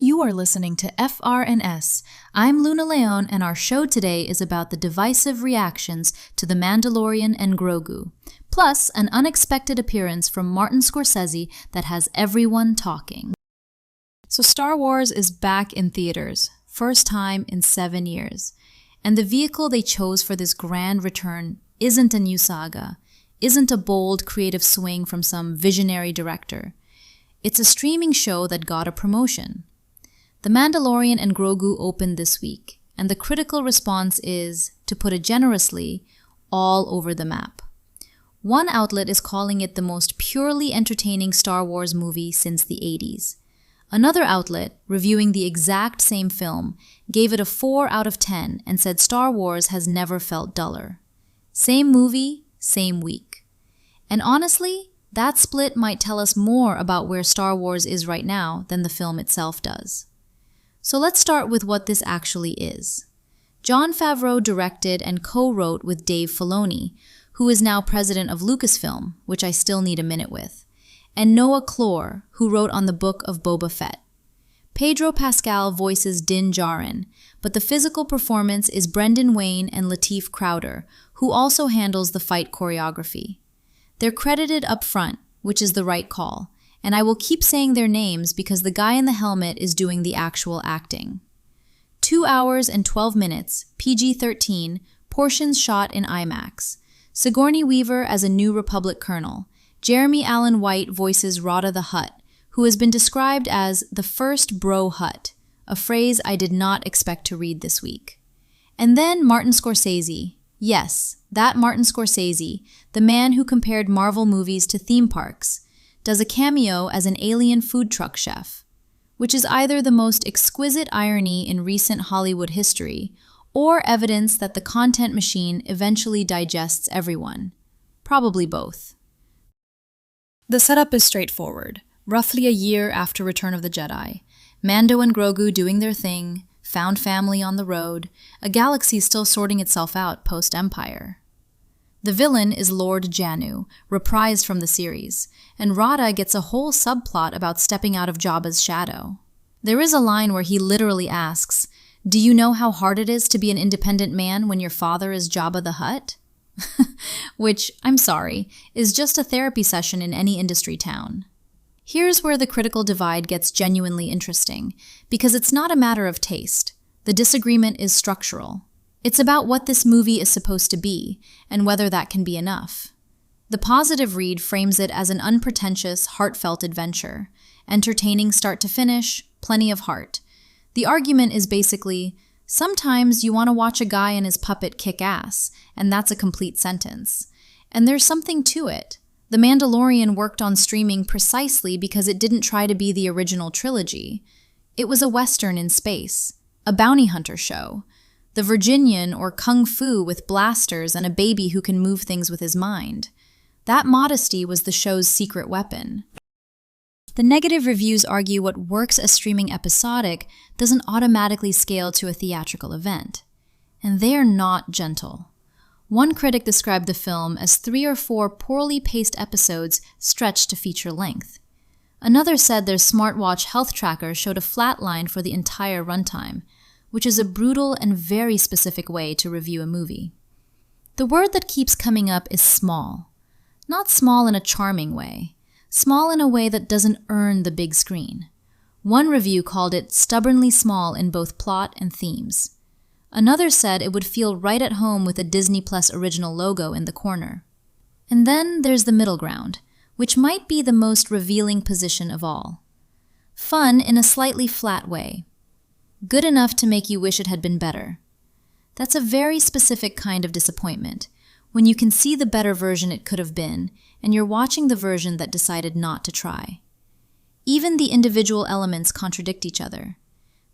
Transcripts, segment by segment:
You are listening to FRNS. I'm Luna Leon, and our show today is about the divisive reactions to The Mandalorian and Grogu, plus an unexpected appearance from Martin Scorsese that has everyone talking. So Star Wars is back in theaters, first time in 7 years. And the vehicle they chose for this grand return isn't a new saga, isn't a bold creative swing from some visionary director. It's a streaming show that got a promotion. The Mandalorian and Grogu opened this week, and the critical response is, to put it generously, all over the map. One outlet is calling it the most purely entertaining Star Wars movie since the 80s. Another outlet, reviewing the exact same film, gave it a 4 out of 10 and said Star Wars has never felt duller. Same movie, same week. And honestly, that split might tell us more about where Star Wars is right now than the film itself does. So let's start with what this actually is. Jon Favreau directed and co-wrote with Dave Filoni, who is now president of Lucasfilm, which I still need a minute with, and Noah Clore, who wrote on the book of Boba Fett. Pedro Pascal voices Din Djarin, but the physical performance is Brendan Wayne and Lateef Crowder, who also handles the fight choreography. They're credited up front, which is the right call, and I will keep saying their names because the guy in the helmet is doing the actual acting. 2 hours and 12 minutes, PG-13, portions shot in IMAX. Sigourney Weaver as a New Republic colonel. Jeremy Allen White voices Rada the Hutt, who has been described as the first bro Hutt, a phrase I did not expect to read this week. And then Martin Scorsese. Yes, that Martin Scorsese, the man who compared Marvel movies to theme parks, does a cameo as an alien food truck chef, which is either the most exquisite irony in recent Hollywood history or evidence that the content machine eventually digests everyone. Probably both. The setup is straightforward. Roughly a year after Return of the Jedi, Mando and Grogu doing their thing, found family on the road, a galaxy still sorting itself out post-Empire. The villain is Lord Janu, reprised from the series, and Rada gets a whole subplot about stepping out of Jabba's shadow. There is a line where he literally asks, "Do you know how hard it is to be an independent man when your father is Jabba the Hutt?" Which, I'm sorry, is just a therapy session in any industry town. Here's where the critical divide gets genuinely interesting, because it's not a matter of taste. The disagreement is structural. It's about what this movie is supposed to be, and whether that can be enough. The positive read frames it as an unpretentious, heartfelt adventure. Entertaining start to finish, plenty of heart. The argument is basically, sometimes you want to watch a guy and his puppet kick ass, and that's a complete sentence. And there's something to it. The Mandalorian worked on streaming precisely because it didn't try to be the original trilogy. It was a Western in space, a bounty hunter show. The Virginian or Kung Fu with blasters and a baby who can move things with his mind. That modesty was the show's secret weapon. The negative reviews argue what works as streaming episodic doesn't automatically scale to a theatrical event. And they're not gentle. One critic described the film as 3 or 4 poorly paced episodes stretched to feature length. Another said their smartwatch health tracker showed a flat line for the entire runtime, which is a brutal and very specific way to review a movie. The word that keeps coming up is small. Not small in a charming way. Small in a way that doesn't earn the big screen. One review called it stubbornly small in both plot and themes. Another said it would feel right at home with a Disney Plus original logo in the corner. And then there's the middle ground, which might be the most revealing position of all. Fun in a slightly flat way. Good enough to make you wish it had been better. That's a very specific kind of disappointment, when you can see the better version it could have been, and you're watching the version that decided not to try. Even the individual elements contradict each other.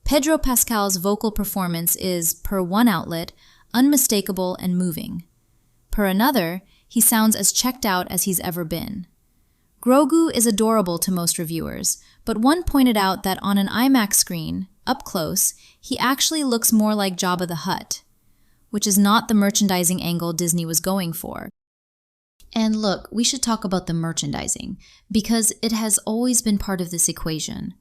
Pedro Pascal's vocal performance is, per one outlet, unmistakable and moving. Per another, he sounds as checked out as he's ever been. Grogu is adorable to most reviewers, but one pointed out that on an IMAX screen, up close, he actually looks more like Jabba the Hutt, which is not the merchandising angle Disney was going for. And look, we should talk about the merchandising, because it has always been part of this equation.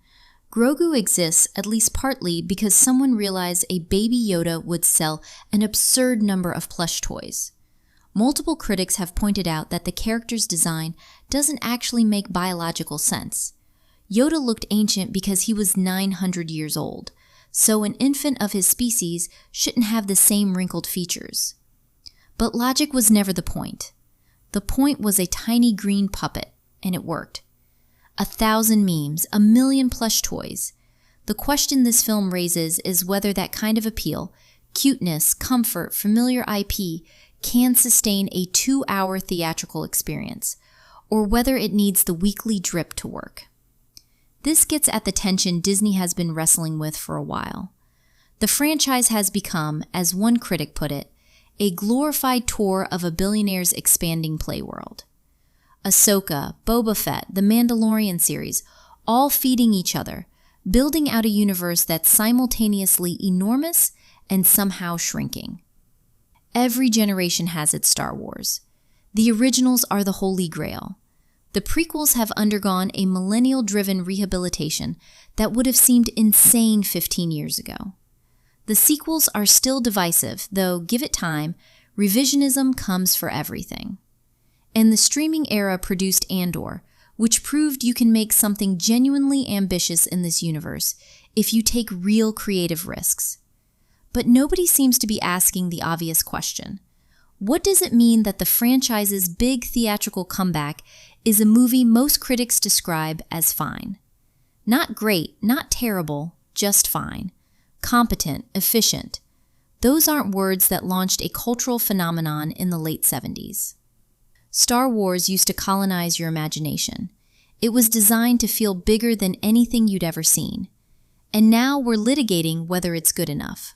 Grogu exists at least partly because someone realized a baby Yoda would sell an absurd number of plush toys. Multiple critics have pointed out that the character's design doesn't actually make biological sense. Yoda looked ancient because he was 900 years old, so an infant of his species shouldn't have the same wrinkled features. But logic was never the point. The point was a tiny green puppet, and it worked. 1,000 memes, 1,000,000 plush toys. The question this film raises is whether that kind of appeal, cuteness, comfort, familiar IP, can sustain a 2-hour theatrical experience, or whether it needs the weekly drip to work. This gets at the tension Disney has been wrestling with for a while. The franchise has become, as one critic put it, a glorified tour of a billionaire's expanding playworld. Ahsoka, Boba Fett, the Mandalorian series, all feeding each other, building out a universe that's simultaneously enormous and somehow shrinking. Every generation has its Star Wars. The originals are the holy grail. The prequels have undergone a millennial-driven rehabilitation that would have seemed insane 15 years ago. The sequels are still divisive, though, give it time, revisionism comes for everything. And the streaming era produced Andor, which proved you can make something genuinely ambitious in this universe if you take real creative risks. But nobody seems to be asking the obvious question. What does it mean that the franchise's big theatrical comeback is a movie most critics describe as fine? Not great, not terrible, just fine. Competent, efficient. Those aren't words that launched a cultural phenomenon in the late 70s. Star Wars used to colonize your imagination. It was designed to feel bigger than anything you'd ever seen. And now we're litigating whether it's good enough.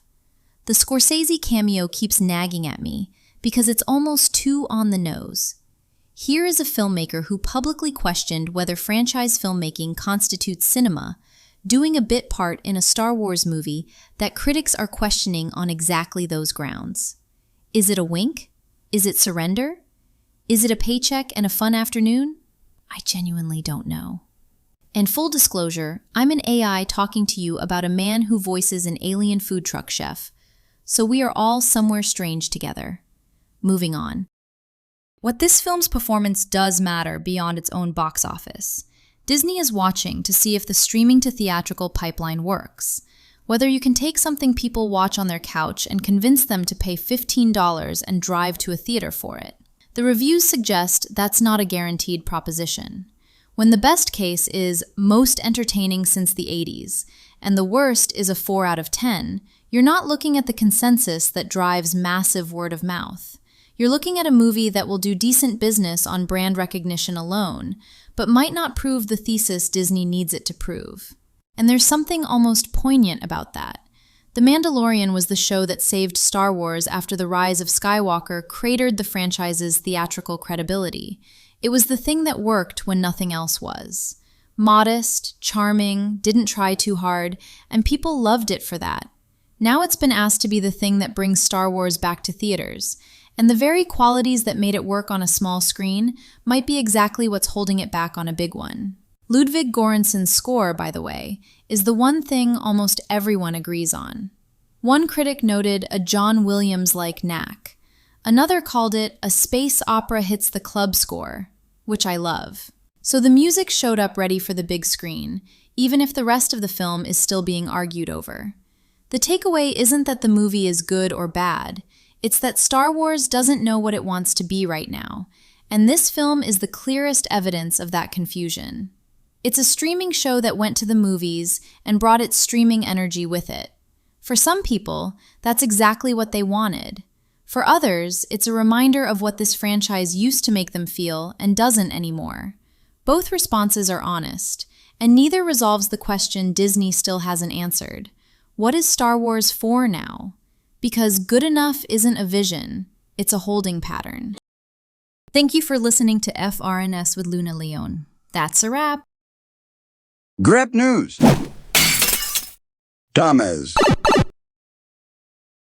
The Scorsese cameo keeps nagging at me because it's almost too on the nose. Here is a filmmaker who publicly questioned whether franchise filmmaking constitutes cinema, doing a bit part in a Star Wars movie that critics are questioning on exactly those grounds. Is it a wink? Is it surrender? Is it a paycheck and a fun afternoon? I genuinely don't know. And full disclosure, I'm an AI talking to you about a man who voices an alien food truck chef. So we are all somewhere strange together. Moving on. What this film's performance does matter beyond its own box office. Disney is watching to see if the streaming to theatrical pipeline works. Whether you can take something people watch on their couch and convince them to pay $15 and drive to a theater for it. The reviews suggest that's not a guaranteed proposition. When the best case is most entertaining since the 80s, and the worst is a 4 out of 10, you're not looking at the consensus that drives massive word of mouth. You're looking at a movie that will do decent business on brand recognition alone, but might not prove the thesis Disney needs it to prove. And there's something almost poignant about that. The Mandalorian was the show that saved Star Wars after the rise of Skywalker cratered the franchise's theatrical credibility. It was the thing that worked when nothing else was. Modest, charming, didn't try too hard, and people loved it for that. Now it's been asked to be the thing that brings Star Wars back to theaters, and the very qualities that made it work on a small screen might be exactly what's holding it back on a big one. Ludwig Göransson's score, by the way, is the one thing almost everyone agrees on. One critic noted a John Williams-like knack. Another called it a space opera hits the club score, which I love. So the music showed up ready for the big screen, even if the rest of the film is still being argued over. The takeaway isn't that the movie is good or bad. It's that Star Wars doesn't know what it wants to be right now, and this film is the clearest evidence of that confusion. It's a streaming show that went to the movies and brought its streaming energy with it. For some people, that's exactly what they wanted. For others, it's a reminder of what this franchise used to make them feel and doesn't anymore. Both responses are honest, and neither resolves the question Disney still hasn't answered. What is Star Wars for now? Because good enough isn't a vision, it's a holding pattern. Thank you for listening to FRNS with Luna Leon. That's a wrap. Grab news. Thomas.